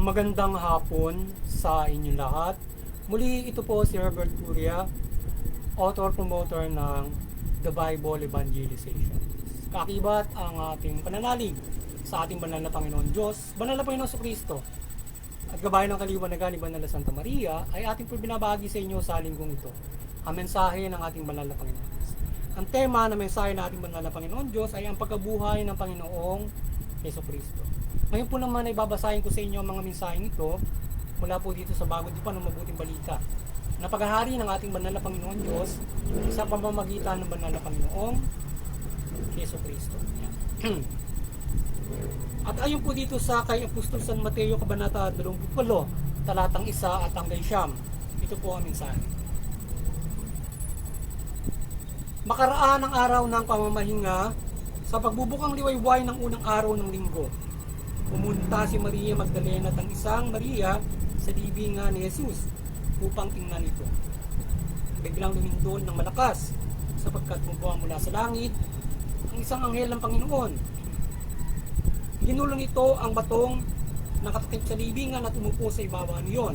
Magandang hapon sa inyong lahat. Muli ito po si Herbert Curia, author-promoter ng The Bible Evangelization. Kakibat ang ating pananalig sa ating banal na Panginoon Diyos, banal na Panginoon Kristo. At gabay ng kaliwanagan ni Banal na Santa Maria ay ating po binabahagi sa inyo sa linggong ito, ang mensahe ng ating banal na Panginoon Diyos. Ang tema ng mensahe ng ating banal na Panginoon Diyos ay ang pagkabuhay ng Panginoong Yeso Kristo. Ngayon po naman ay babasahin ko sa inyo ang mga mensaheng ito mula po dito sa Bagong Tipan ng Mabuting Balita na paghahari ng ating banal na Panginoon Diyos sa pamamagitan ng banal na Panginoong Yeso Kristo. At ayon po dito sa kay Apostol San Mateo Kabanata 28, talatang 1 at hanggang 9. Ito po ang mensahe. Makaraan ang araw ng pamamahinga sa pagbubukang liwayway ng unang araw ng linggo. Pumunta si Maria Magdalena at ang isang Maria sa libingan ni Jesus upang tingnan ito. Biglang lumindol ng malakas sapagkat bumubuha mula sa langit ang isang anghel ng Panginoon. Ginulong ito ang batong nakatakip sa libingan at umupo sa ibabaw niyon.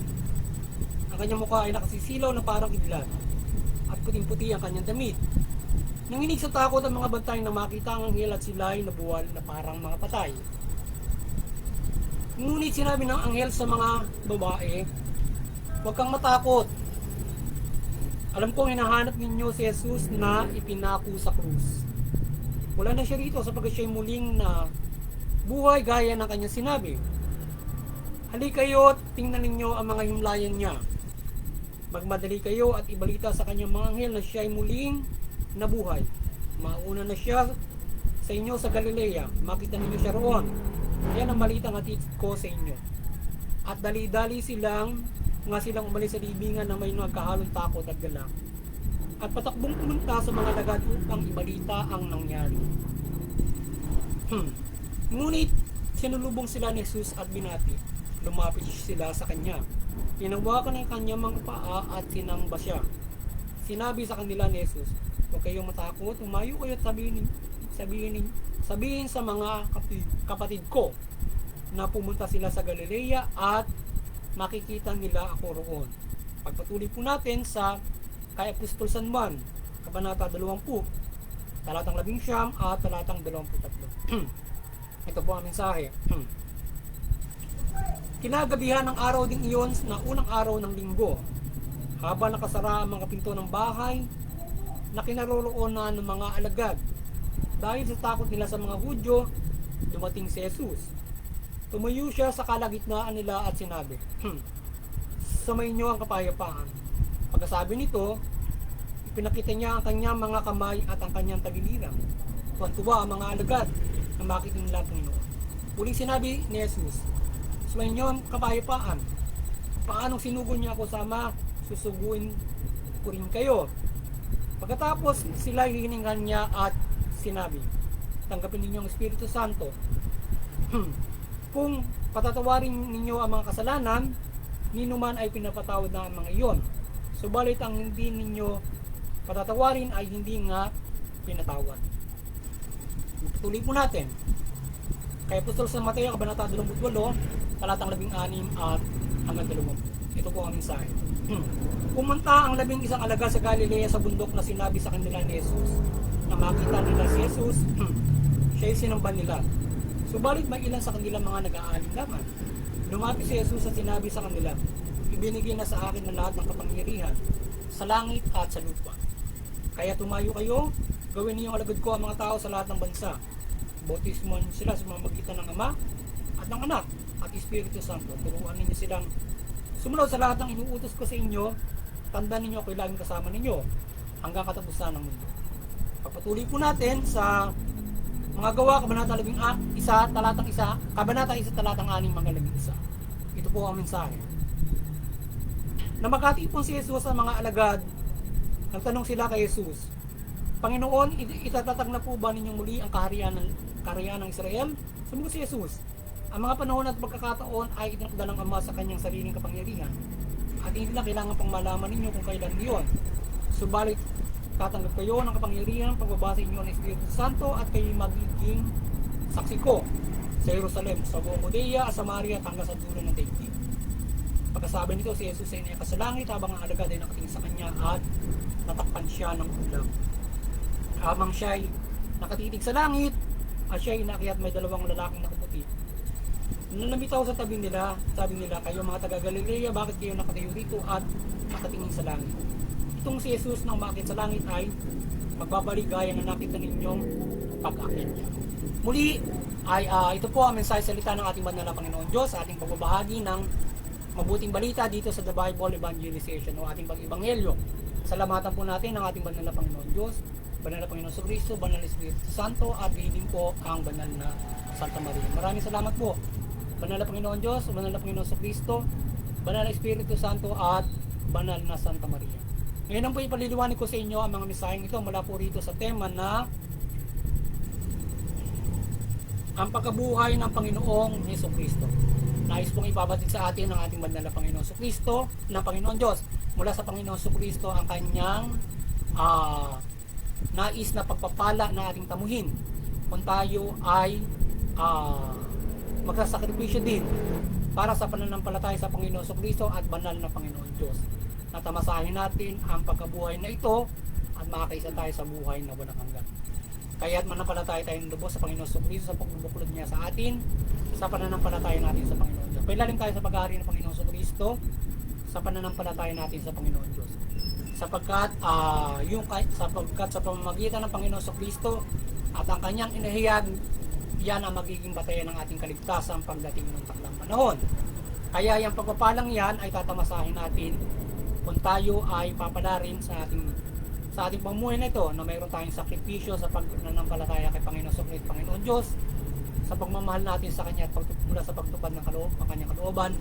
Ang kanyang mukha ay nakasisilaw na parang idlat at puting-puti ang kanyang damit. Nanginig sa takot ang mga bantay na makita ang anghel at sila ay nabuwal na parang mga patay. Ngunit sinabi ng anghel sa mga babae, huwag kang matakot. Alam kong hinahanap ninyo si Jesus na ipinako sa krus. Wala na siya rito sapagkat siya'y muling na buhay gaya ng kanyang sinabi. Halika kayo at tingnan ninyo ang mga himlayan niya. Magmadali kayo at ibalita sa kanyang mga anghel na siya'y muling nabuhay. Mauna na siya sa inyo sa Galilea. Makita ninyo siya roon. Yan ang malitang hatid ko sa inyo. At dali-dali silang umalis sa libingan na may nagkahalong takot at galak. At patakbong pumunta sa mga lagad upang ibalita ang nangyari. Ngunit sinulubong sila ni Jesus at binati. Lumapit sila sa kanya. Tinawakan ang kanyang mga paa at sinamba siya. Sinabi sa kanila ni Jesus, huwag kayong matakot, umayo kayo at sabihin sa mga kapatid ko na pumunta sila sa Galilea at makikita nila ako roon. Pagpatuloy po natin sa kay Apostol San Juan, Kabanata 20, talatang 11 at talatang 23. Ito po ang mensahe. Kinagabihan ng araw din iyon na unang araw ng linggo, habang nakasara ang mga pinto ng bahay na kinaroroonan ng mga alagad. Dahil sa takot nila sa mga Hudyo, dumating si Jesus. Tumayo siya sa kalagitnaan nila at sinabi, sumayin niyo ang kapayapaan. Pagkasabi nito, ipinakita niya ang kanyang mga kamay at ang kanyang tagiliran. Tuwan-tuwa ang mga alagad na makita nila ang Panginoon. Muling sinabi ni Jesus, sumayin niyo ang kapayapaan. Paanong sinugo niya ako sama, susuguin ko rin kayo. Pagkatapos sila hiningan niya at sinabi, tanggapin ninyo ang Espiritu Santo. Kung patatawarin ninyo ang mga kasalanan, ninuman ay pinapatawad na ang mga iyon. Subalit ang hindi ninyo patatawarin ay hindi nga pinatawad. Tuloy po natin. Kay Apostol San Mateo, Kabanata 28, talatang 16 at hanggang 20. Ito po ang mensahe. Pumunta ang 11 alagad sa Galilea sa bundok na sinabi sa kanila ni Jesus. Na makita nila si Jesus, siya'y sinamba nila. Subalit may ilan sa kanila mga nag-aalinlangan. Lumapit si Jesus at sinabi sa kanila, ibinigay na sa akin na lahat ng kapangyarihan sa langit at sa lupa. Kaya tumayo kayo, gawin niyong alagad ko ang mga tao sa lahat ng bansa. Bautismuhan sila sa pamamagitan ng Ama at ng Anak at Espiritu Santo. Turuan ninyo silang sumunod sa lahat ng inuutos ko sa inyo. Tandaan ninyo ako'y laging kasama ninyo hanggang katapusan ng mundo. Pagpatuloy po natin sa mga gawa, Kabanata 11, talatang 1, Kabanata 1, talatang 6, mga 11. Ito po ang mensahe. Na magkatipon si Jesus sa mga alagad, nagtanong sila kay Jesus, Panginoon, itatatag na po ba ninyong muli ang kaharian ng Israel? Sumagot si Jesus, ang mga panahon at pagkakataon ay itinakda ng Ama sa kanyang sariling kapangyarihan. At hindi na kailangan pang malaman ninyo kung kailan iyon. Subalit, tatanggap kayo ng kapangyarihan pagbabasa inyo ng Espiritu Santo at kayo magiging saksi ko sa Jerusalem, sa buong Judea, Samaria at hanggang sa dulo ng daigdig. Pagkasabi nito, si Jesus ay naikas sa langit habang ang alagad ay nakatingin sa kanya at natakpan siya ng ulam. Habang siya ay nakatitig sa langit at siya ay inakyat, may dalawang lalaking nakaputi. Nanamitaw sa tabi nila, sabi nila, kayo mga taga Galilea, bakit kayo nakatayo rito at nakatingin sa langit? Itong si Jesus nang umakyat sa langit ay magbabalik gaya na nakita ninyong pag-akyat niya. Muli ay ito po ang mensahe salita ng ating banal na Panginoon Diyos sa ating pagbabahagi ng mabuting balita dito sa The Bible Evangelization o ating pag-ibanghelyo. Salamatan po natin ang ating banal na Panginoon Diyos, banal na Panginoon Kristo, banal na Espiritu Santo at din po ang banal na Santa Maria. Maraming salamat po. Banal na Panginoon Diyos, banal na Panginoon Kristo, banal na Espiritu Santo at banal na Santa Maria. Ngayon ang po ipaliliwanag ko sa inyo ang mga mensaheng ito mula po rito sa tema na ang pagkabuhay ng Panginoong Jesucristo. Nais pong ipabatid sa atin ng ating banal na Panginoon Jesucristo, ng Panginoon Diyos, mula sa Panginoon Jesucristo ang kanyang nais na pagpapala na ating tamuhin kung tayo ay magsasakripisyo din para sa pananampalataya sa Panginoon Jesucristo at banal na Panginoon Diyos. Natamasahin natin ang pagkabuhay na ito at makakaisa tayo sa buhay na walang hanggan. Kaya't manampalataya tayo ng lubos sa Panginoon Jesucristo sa pagbubuklod niya sa atin, sa pananampalataya natin sa Panginoon Diyos. Pailalim tayo sa pag-aari ng Panginoon Jesucristo sa pananampalataya natin sa Panginoon Diyos. Sapagkat sa pamamagitan ng Panginoon Jesucristo at ang kanyang inihayag, yan ang magiging batayan ng ating kaligtasan pagdating ng takdang panahon. Kaya yung pagpapalang yan ay tatamasahin natin kung tayo ay papalarin sa ating pamuhay na ito na mayroon tayong sakripisyo sa pagnanampalataya kay Panginoon Jesucristo, Panginoon Diyos, sa pagmamahal natin sa Kanya at mula sa pagtupad ng kanyang kalooban,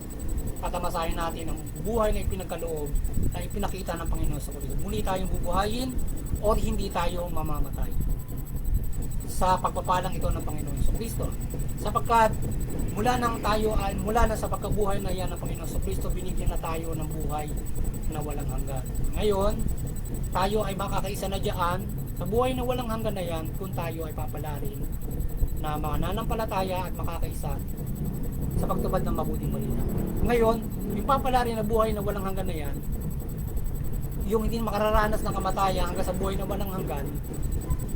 tatamasahin natin ang buhay na ipinagkaloob na ipinakita ng Panginoon Jesucristo. Muli tayong bubuhayin o hindi tayo mamamatay sa pagpapalang ito ng Panginoon Jesucristo. Sapagkat mula na sa pagkabuhay na yan ng Panginoon Jesucristo, binigyan na tayo ng buhay na walang hanggan. Ngayon, tayo ay makakaisa na diyan sa buhay na walang hanggan na yan kung tayo ay papalarin na mananampalataya at makakaisa sa pagtupad ng mabuting balita. Ngayon, yung papalarin na buhay na walang hanggan na yan, yung hindi makararanas ng kamatayan hanggang sa buhay na walang hanggan,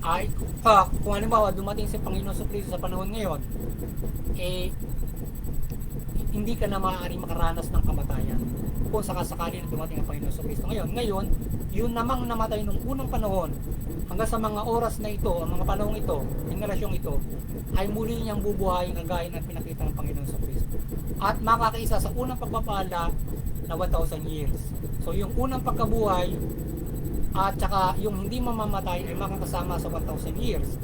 ay kung halimbawa dumating si Panginoon Jesucristo sa panahon ngayon, hindi ka na maaaring makaranas ng kamatayan kung sakasakali na dumating ang Panginoon Jesucristo ngayon, yun namang namatay nung unang panahon hanggang sa mga oras na ito, ang mga panahong ito, generasyong ito, ay muli niyang bubuhayin kagaya ng pinakita ng Panginoon Jesucristo at makakaisa sa unang pagpapala na 1,000 years. So yung unang pagkabuhay at saka yung hindi mamamatay ay makakasama sa 1,000 years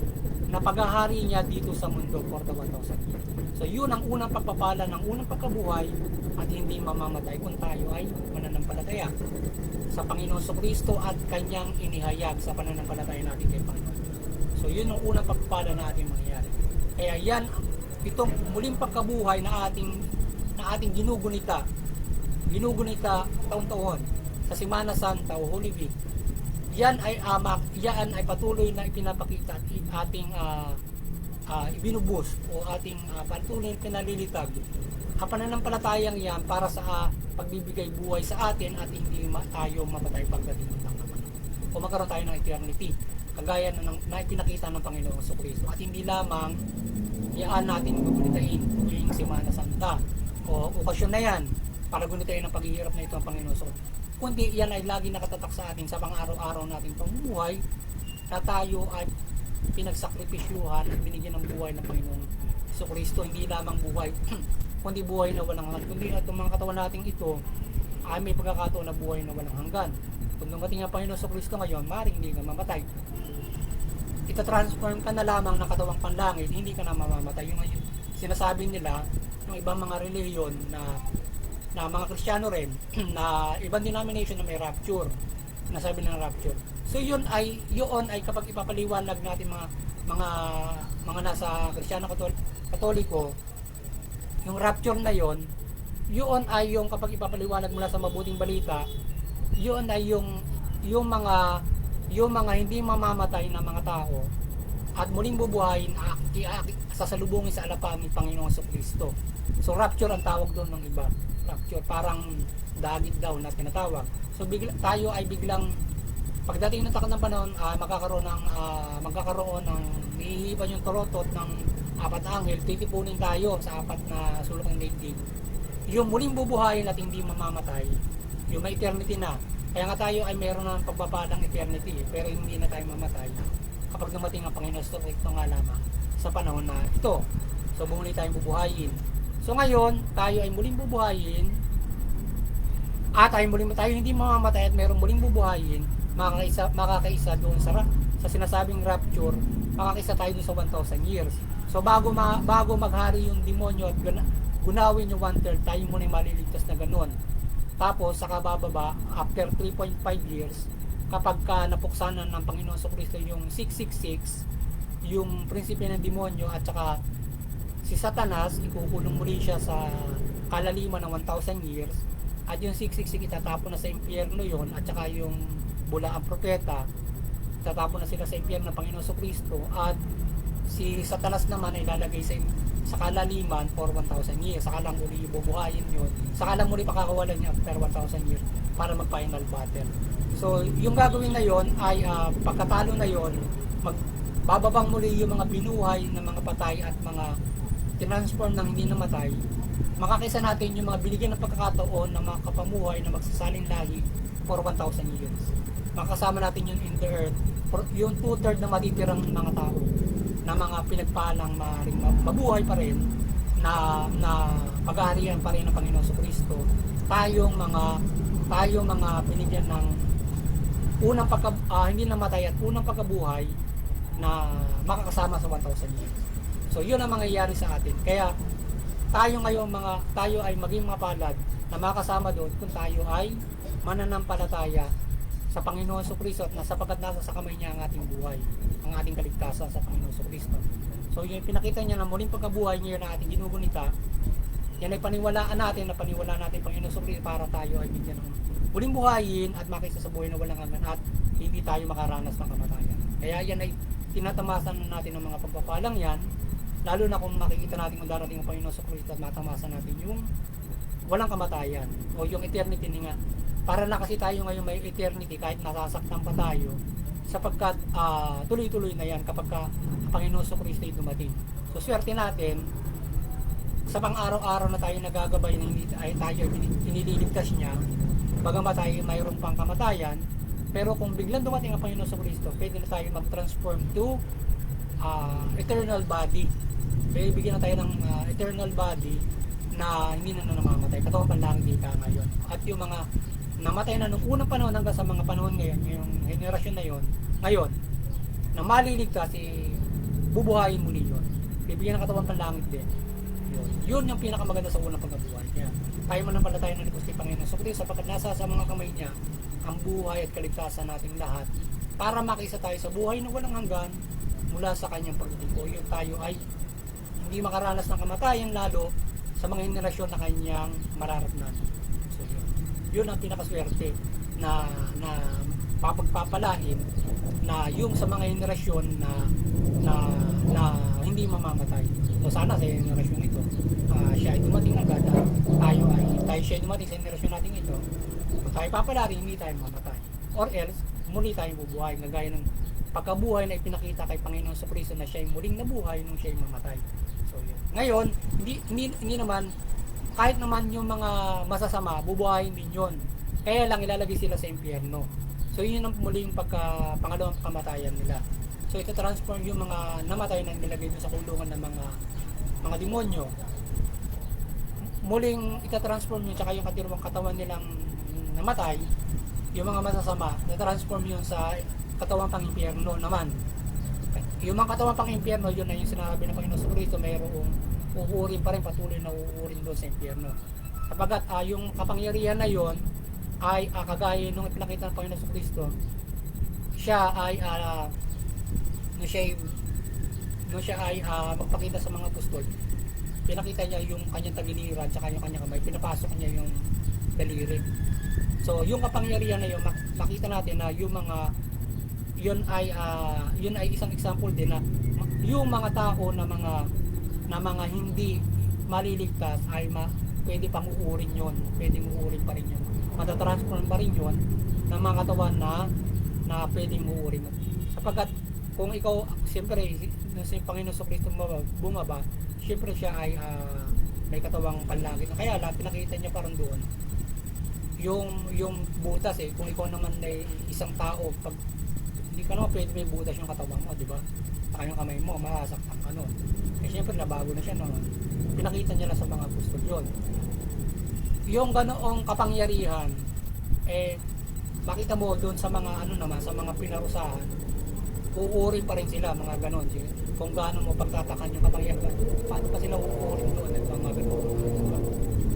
na paghahari niya dito sa mundo for the 1,000 years. So yun ang unang pagpapala ng unang pagkabuhay at hindi mamamatay kung tayo ay mananampalataya sa Panginoon Jesucristo at kanyang inihayag sa pananampalataya natin kay Panginoon. So yun ang unang pagpapala na ating mangyayari. Kaya yan, itong muling pagkabuhay na ating ginugunita taon-taon sa Semana Santa o Holy Week. Yan ay patuloy na ipinapakita at ating ibinuboost o ating patuloy na pinalilitag ang pananampalatayang yan para sa pagbibigay buhay sa atin at hindi tayo mamatay pagdating ng panahon o magkaroon tayo ng eternity kagaya na ipinakita ng Panginoon Jesucristo at hindi lamang yaan natin gugunitain yung Semana Santa o okasyon na yan para gunitain ang paghihirap na ito ng Panginoon Jesucristo, kundi yan ay lagi nakatatak sa atin sa pang-araw-araw nating pamumuhay na tayo ay pinagsakripisyuhan at binigyan ng buhay ng Panginoon Jesucristo, hindi lamang buhay kundi buhay na walang hanggan, kundi itong mga katawan natin ito ay may pagkakataon na buhay na walang hanggan. Kung dumating ang Panginoon Jesucristo ngayon, maaaring hindi ka mamatay, itatransform ka na lamang ng katawang panlangit, hindi ka na mamamatay. Yung sinasabi nila ng ibang mga reliyon na mga Kristiyano rin na ibang denomination na may rapture, nasabi ng rapture. So yun ay kapag ipapaliwanag natin mga nasa Kristiyano Katoliko, yung rapture na yun ay yung kapag ipapaliwanag mula sa mabuting balita, yun ay yung mga hindi mamamatay na mga tao at muling bubuhayin sasalubungin sa alapang ni Panginoong Kristo. So rapture ang tawag doon ng iba. Rapture, parang dagit daw na tinatawag. So tayo ay biglang pagdating ng takot ng panahon, magkakaroon ng hihipan yung torotot ng apat na anghel, titipunin tayo sa apat na sulok ng daigdig. Yung muling bubuhayin at hindi mamamatay, yung may eternity na. Kaya nga tayo ay meron ng pagbabalang eternity, pero hindi na tayo mamatay kapag dumating ang Panginoon sa ito nga lamang sa panahon na ito. So muli tayong bubuhayin. So ngayon, tayo ay muling bubuhayin at tayo hindi mamamatay at meron muling bubuhayin, makakaisa doon sa sinasabing rapture, makakaisa tayo doon sa 1,000 years. So bago maghari yung demonyo at gunawin yung 1/3, tayo muna yung maliligtas na ganun. Tapos saka bababa after 3.5 years kapag napuksanan ng Panginoon Kristo yung 666, yung prinsipe ng demonyo at saka si Satanas, ikukulong muli siya sa kalaliman ng 1,000 years, at yung 666 itatapon na sa impyerno yon, at saka yung bulaang propeta itatapon na sila sa impyerno ng Panginoon Kristo, at si Satanas naman ay lalagay sa kalaliman for 1,000 years. Saka lang muli bubuhayin yun, saka lang muli pakakawalan niya after 1,000 years para mag final battle. So yung gagawin na yon ay pagkatalo na yon, bababang muli yung mga binuhay ng mga patay at mga transform ng hindi namatay. Makakaisa natin yung mga binigyan ng pagkakataon ng mga kapamuhay na magsasalin lahi for 1,000 years. Makakasama natin yun in the earth, yung 2/3 na matitirang mga tao na mga pinagpalang mabuhay pa rin na pag-aarihan pa rin ng Panginoon Kristo. Tayong mga binigyan ng unang hindi namatay at unang pagkabuhay na makakasama sa 1,000 years. So yun ang mangyayari sa atin. Kaya tayo ay maging mapalad na makasama doon kung tayo ay mananampalataya sa Panginoon Kristo at sapagkat nasa sa kamay niya ang ating buhay, ang ating kaligtasan sa Panginoon Kristo. So yung pinakita niya na muling pagkabuhay niya na ating ginugunita, yan ay paniwalaan natin Panginoon Kristo para tayo ay bigyan ng muling buhayin at makisa sa buhay na walang hanggan at hindi tayo makaranas ng kamatayan. Kaya yan ay tinatamasan natin ng mga pagpapalang yan, lalo na kung makikita natin kung darating ang Panginoon Kristo at matamasan natin yung walang kamatayan o yung eternity nga. Para na kasi tayo ngayon may eternity kahit nasasaktan pa tayo, sapagkat tuloy-tuloy na yan kapag ang Panginoon Kristo ay dumating. So swerte natin sa pang-araw-araw na tayo nagagabay na hindi tayo inililigtas niya, bagamat tayo mayroon pang kamatayan, pero kung biglang dumating ang Panginoon Kristo, pwede na tayo mag-transform to eternal body. Bibigyan na tayo ng eternal body na hindi na namamatay. Katawan panlangit ka ngayon. At yung mga namatay na nung unang panahon hanggang sa mga panahon ngayon, yung henerasyon na yon, ngayon, na maliligtas, bubuhayin muli yun. Bibigyan ng katawan panlangit din. Yun yung pinakamaganda sa unang pagkabuhay. Kaya tayo manampalataya na ligtas kay Panginoon Kristo sapagkat nasa sa mga kamay niya ang buhay at kaligtasan nating lahat para makisa tayo sa buhay na walang hanggan mula sa kanyang pagtitipo. Yung tayo ay hindi makaranas ng kamatayan lalo sa mga henerasyon na kanyang mararatnan. So yun ang pinakaswerte na papagpapalain na yung sa mga henerasyon na hindi mamamatay. So sana sa henerasyon ito siya ay dumating agad siya ay dumating sa henerasyon natin ito, kung tayo papalarin hindi tayo mamamatay, or else muli tayong bubuhay na gaya ng pagkabuhay na ipinakita kay Panginoon sa Kristo na siya ay muling nabuhay nung siya ay mamatay. So yun. Ngayon, hindi naman, kahit naman yung mga masasama, bubuhayin din yun. Kaya lang ilalagay sila sa impyerno. So yun ang muling pangalawang kamatayan nila. So ito transform yung mga namatay na nilagay doon sa kulungan ng mga demonyo. Muling itatransform yun, tsaka yung katirwang katawan nilang namatay, yung mga masasama, na-transform yun sa katawan pang impyerno naman. Yung mga katawan pang impyerno, yun na yung sinabi ng Panginoon Kristo, mayroong uurin pa rin, patuloy na uurin doon sa impyerno. Sapagat yung kapangyarihan na yun ay kagaya nung ipinakita ng Panginoon Kristo, siya ay nung siya ay magpakita sa mga apostol, pinakita niya yung kanyang tagiliran at yung kanyang kamay, pinapasok niya yung daliri. So yung kapangyarihan na yun, makita natin na yung mga yun ay isang example din na yung mga tao na mga hindi maliligtas ay pwede pang uurin yon, pwedeng uurin pa rin yun, matatransform pa rin yun ng mga katawan na pwedeng uurin mo, sapagkat kung ikaw siyempre si Panginoon Kristo bumaba, siyempre siya ay may katawang panlangit, kaya pinakita niya parang doon yung butas kung ikaw naman ay isang tao, pag hindi ka naman pwede may butas yung katawan mo, di ba? Saka yung kamay mo masaktan ka nun, siyempre nabago na siya noon. Pinakita niya lang sa mga apostol yun. Yung ganoong kapangyarihan, makita mo doon sa mga sa mga pinarusahan, uuri pa rin sila, mga ganon. Kung gaano mo pagtatakan yung kapangyarihan, paano pa sila uuri doon at mga ganon.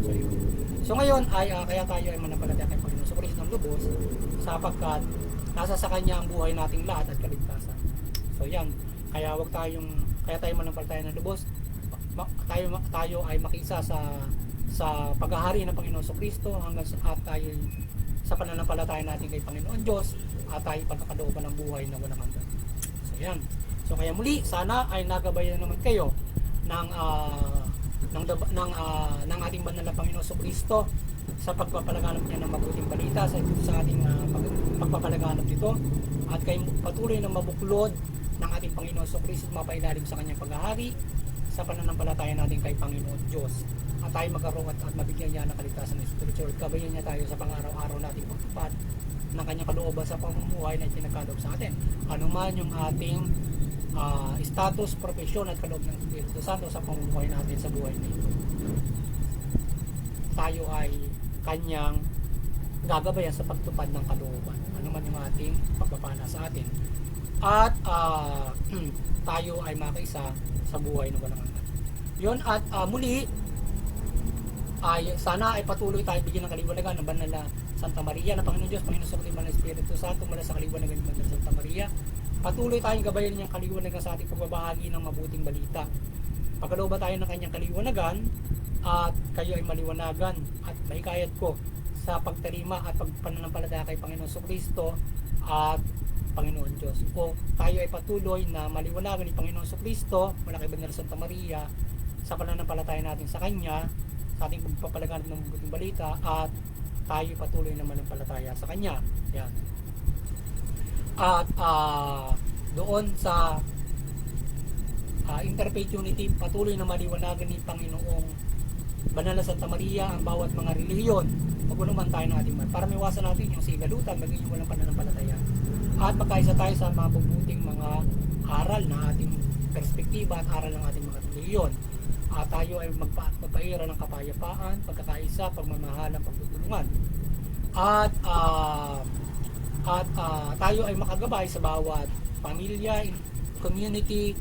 So yun. So ngayon ay kaya tayo ay manampalataya kay Panginoon sa Kristo ng lubos, sapagkat nasa sa Kanya ang buhay nating lahat at kaligtasan. So yan, kaya tayo manampalataya ng lubos, tayo ay makisa sa paghahari ng Panginoon sa Kristo hanggang at tayo sa pananampalataya natin kay Panginoon Diyos at tayo pagkakalooban ng buhay na walang hanggan. So yan. So kaya muli sana ay nagabayan naman kayo ng ating banal na Panginoon sa Kristo sa pagpapalaganap niya ng mabuting balita sa ating pagpapalaganap dito, at kayo patuloy na mabuklod ng ating Panginoon sa Kristo, mapailalim sa kanyang paghahari sa pananampalataya natin kay Panginoon Diyos, at tayo magkaroon at mabigyan niya ng kaligtasan ng spiritual. Gabayan niya tayo sa pang-araw-araw nating pagtupad ng kanyang kalooban sa pamumuhay na itinagkaloob sa atin. Ano man yung ating status, profesyon at kaloob ng Espiritu Santo sa pamumuhay natin sa buhay na ito, tayo ay kanyang gagabayan sa pagtupad ng kalooban. Ano man yung ating pagpapana sa atin. At tayo ay makaisa sa buhay ng walang hanggan. Yun, at muli ay sana ay patuloy tayo bigyan ng kaliwanagan ng banal na Santa Maria na Panginoon Diyos, Panginoon sa ng Espiritu Santo mula sa kaliwanagan ng banal na Santa Maria. Patuloy tayong gabayan niyang kaliwanagan sa ating pagbabahagi ng mabuting balita. Pagkalooban tayo ng kanyang kaliwanagan at kayo ay maliwanagan at mahikayat ko sa pagtarima at pagpananampalataya kay Panginoon Kristo at Panginoon Diyos, o tayo ay patuloy na maliwanagan ni Panginoon Kristo mula kay Banal Santa Maria sa pananampalataya natin sa Kanya, sa ating pagpapalaganap ng mabuting balita, at tayo patuloy na manampalataya sa Kanya. Yan. At doon sa Interfaith Unity, patuloy na maliwanagan ni Panginoong Banal na Santa Maria ang bawat mga relihiyon. Magulungan tayo ng ating para maiwasan natin yung sigalutan, maging walang pananampalataya. At magkaisa tayo sa mga mabuting mga aral na ating perspektiba at aral ng ating mga relihiyon. At tayo ay magpaira ng kapayapaan, pagkakaisa, pagmamahalan, pagtutulungan. At tayo ay makagabay sa bawat pamilya, community,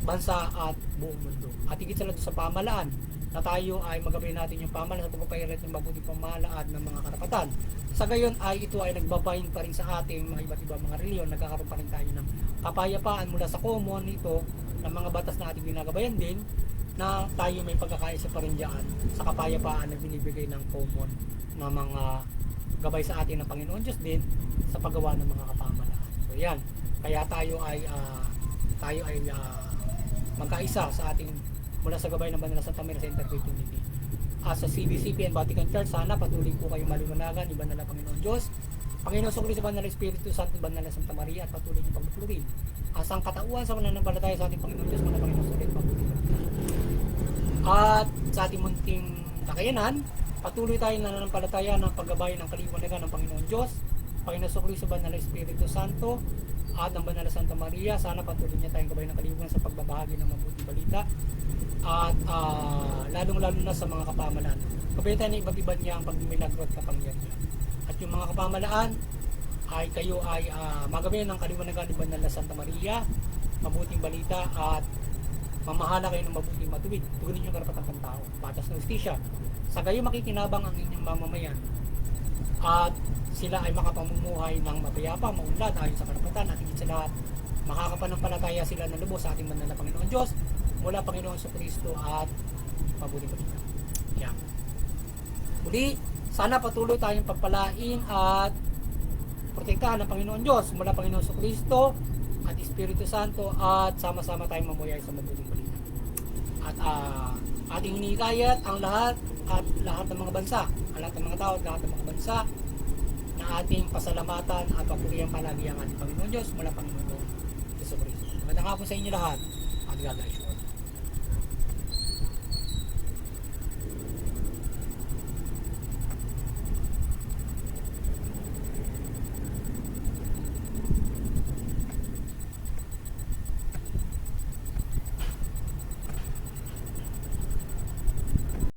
bansa at buong mundo. At higit sa lahat sa pamahalaan, na tayo ay magabay natin yung pamahalaan sa pagpapairat ng mabuting pamahalaan ng mga karapatan. Sa gayon ay ito ay nagbabayin pa rin sa ating mga iba't ibang mga reliyon. Nagkakaroon pa rin tayo ng kapayapaan mula sa common ito ng mga batas na ating ginagabayan din, na tayo may pagkakaisa pa rin dyan sa kapayapaan na binibigay ng common na mga gabay sa atin ng Panginoon Diyos din sa paggawa ng mga kapamahalaan. So yan, kaya tayo ay magkaisa sa ating mula sa gabay ng Banal na Santa Maria sa Interfaith Unity. Sa CBCP and Vatican Church, sana patuloy po kayong maliwanagan, Banal na Panginoon Diyos, Panginoon Kristo, Banal na Espiritu Santo, Banal na Santa Maria, at patuloy niyong pagpupuluin ang katauhan sa mananampalataya sa ating Panginoon Diyos, mga Panginoon Kristo, at sa ating munting kakayanan, patuloy tayong nananampalataya ng paggabay ng kaliwanagan ng Panginoon Diyos, Panginoon Kristo, Banal na Espiritu Santo, at ng Banal na Santa Maria. Sana patuloy niya tayong gabay ng kaliwanagan sa pagbabahagi ng mabuting balita, at lalong-lalo na sa mga kapamalaan. Gabayan tayo ng iba't iba niya ang pagmimilagro at kapangyarihan. At yung mga kapamalaan ay kayo ay magabayan ng kaliwanagan ni Banal na Santa Maria, mabuting balita, at mamahala kayo ng mabuting matuwid. Tugunin yung karapatan ng tao, batas ng justisya. Sa gayo makikinabang ang inyong mamamayan, at sila ay makapamumuhay ng mapayapa, maunlad ayon sa karapatan, at higit sa lahat makakapanampalataya sila ng lubos sa ating banal na Panginoon Diyos, mula Panginoon sa Kristo at mabuting balita. Yan. Muli, sana patuloy tayong pagpalain at protektahan ng Panginoon Diyos mula Panginoon sa Kristo at Espiritu Santo at sama-sama tayong mamuyay sa mabuting balita. At ating hinikayat ang lahat ng mga bansa, ang lahat ng mga tao at lahat ng mga bansa na ating pasalamatan at papurihan palagi ang ating Panginoon Diyos mula Panginoon Jesucristo. Magandang hapon sa inyo lahat at God bless you.